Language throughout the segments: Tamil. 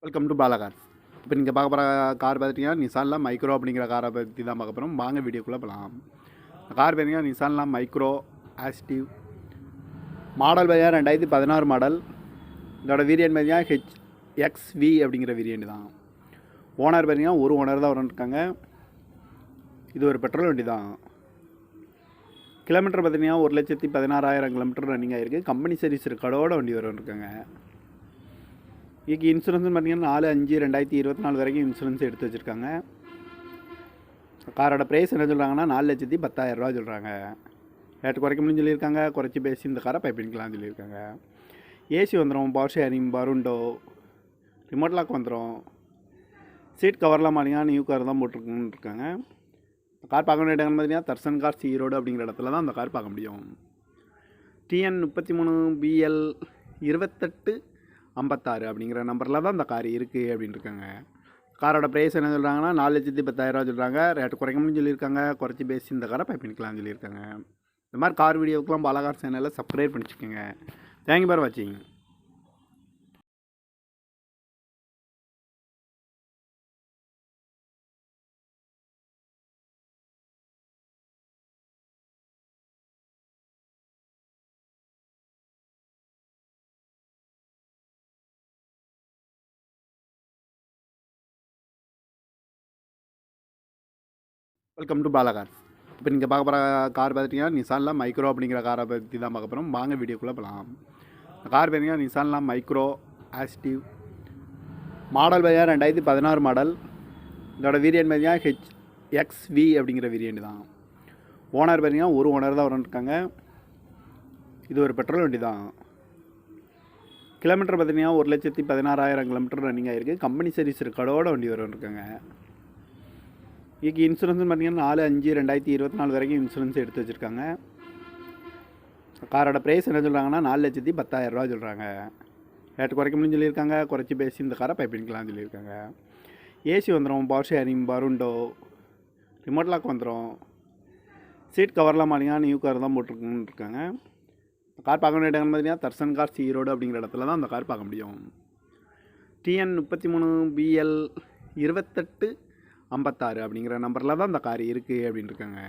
Welcome to Bala cars. இப்போ நீங்கள் பார்க்க போகிற கார் பார்த்துட்டிங்கன்னா நிசானில் மைக்ரோ அப்படிங்கிற காரை பற்றி தான் பார்க்க போகிறோம். வாங்க வீடியோக்குள்ளே போகலாம். கார் பார்த்தீங்கன்னா நிசானில் மைக்ரோ ஆக்டிவ் மாடல் பார்த்தீங்கன்னா 2016 மாடல். இதோட வேரியன்ட் பார்த்தீங்கன்னா HXV அப்படிங்கிற வேரியன்ட் தான். ஓனர் பார்த்தீங்கன்னா ஒரு ஓனர் தான் இருக்காங்க. இது ஒரு பெட்ரோல் வண்டி தான். கிலோமீட்டர் பார்த்தீங்கன்னா 1,16,000 கிலோமீட்டர் ரன்னிங் ஆகிருக்கு. கம்பெனி சர்வீஸ் ரெக்கார்டோட வண்டி இருக்காங்க. இதுக்கு இன்சூரன்ஸ்னு பார்த்தீங்கன்னா 4/5/2024 வரைக்கும் இன்சூரன்ஸ் எடுத்து வச்சுருக்காங்க. காரோட ப்ரைஸ் என்ன சொல்கிறாங்கன்னா 4,10,000 சொல்கிறாங்க. ரேட்டு குறைக்கணும்னு சொல்லியிருக்காங்க. குறைச்சி பேசி இந்த காரை பை பண்ணிக்கலாம்னு சொல்லியிருக்காங்க. ஏசி வந்துடும், பவர் ஷேரிங், பருண்டோ, ரிமோட் லாக் வந்துடும். சீட் கவர்லாம் பார்த்தீங்கன்னா நியூ கார் தான் போட்டிருக்குன்னு இருக்காங்க. கார் பார்க்க வேண்டிய இடங்கள் பார்த்தீங்கன்னா தர்சன் கார்ஸ் ஈரோடு அப்படிங்கிற இடத்துல தான் அந்த கார் பார்க்க முடியும். TN 33BL 2856 அப்படிங்கிற நம்பரில் தான் இந்த கார் இருக்குது அப்படின்னு இருக்காங்க. காரோட ப்ரைஸ் என்ன சொல்கிறாங்கன்னா 4,10,000 சொல்கிறாங்க. ரேட்டு குறைக்கணும்னு சொல்லியிருக்காங்க. குறைச்சி பேசி இந்த காரை பை பண்ணிக்கலாம்னு சொல்லியிருக்காங்க. இந்த மாதிரி கார் வீடியோக்கெலாம் பாலா கார் சேனலில் சப்ஸ்கிரைப் பண்ணிச்சுக்கோங்க. தேங்க்யூ ஃபார் வாட்சிங். Welcome to Bala cars. இப்போ நீங்கள் பார்க்க போகிற கார் பார்த்துட்டிங்கன்னா நிசானில் மைக்ரோ அப்படிங்கிற காரை பற்றி தான் பார்க்க போகிறோம். வாங்க வீடியோக்குள்ளே போகலாம். இந்த கார் பார்த்தீங்கன்னா நிசானில் மைக்ரோ ஆக்டிவ் மாடல் பார்த்தீங்கன்னா 2016 மாடல். இதோட வேரியன்ட் பார்த்தீங்கன்னா HXV அப்படிங்கிற வேரியன்ட் தான். ஓனர் பார்த்தீங்கன்னா ஒரு ஓனர் தான் இருக்காங்க. இது ஒரு பெட்ரோல் வண்டி தான். கிலோமீட்டர் பார்த்தீங்கன்னா 1,16,000 கிலோமீட்டர் ரன்னிங் ஆகிருக்கு. கம்பெனி சர்வீஸ் ரெக்கார்டோட வண்டி இருக்காங்க. இதுக்கு இன்சூரன்ஸ்னு பார்த்தீங்கன்னா 4/5/2024 வரைக்கும் இன்சூரன்ஸ் எடுத்து வச்சுருக்காங்க. காரோட ப்ரைஸ் என்ன சொல்கிறாங்கன்னா 4,10,000 சொல்கிறாங்க. ரேட்டு குறைக்கணும்னு சொல்லியிருக்காங்க. குறைச்சி பேசி இந்த காரை பை பண்ணிக்கலாம்னு சொல்லியிருக்காங்க. ஏசி வந்துடும், பவர் ஷேரிங், பருண்டோ, ரிமோட் லாக் வந்துடும். சீட் கவர்லாம் பார்த்தீங்கன்னா நியூ கார் தான் போட்டிருக்குன்னு இருக்காங்க. கார் பார்க்க வேண்டிய இடங்கள் பார்த்தீங்கன்னா தர்சன் கார்ஸ் ஈரோடு அப்படிங்கிற இடத்துல தான் அந்த கார் பார்க்க முடியும். TN 33BL 2856 அப்படிங்கிற நம்பரில் தான் இந்த கார் இருக்குது அப்படின்னு இருக்காங்க.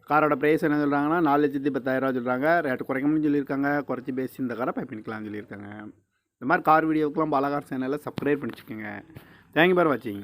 காரோட ப்ரைஸ் என்ன சொல்கிறாங்கன்னா 4,10,000 சொல்கிறாங்க. ரேட்டு குறைக்கணும்னு சொல்லியிருக்காங்க. குறைச்சி பேசி இந்த காரை பை பண்ணிக்கலாம்னு சொல்லியிருக்காங்க. இந்த மாதிரி கார் வீடியோக்கெலாம் பாலா கார் சேனலில் சப்ஸ்கிரைப் பண்ணிச்சுக்கோங்க. தேங்க்யூ ஃபார் வாட்சிங்.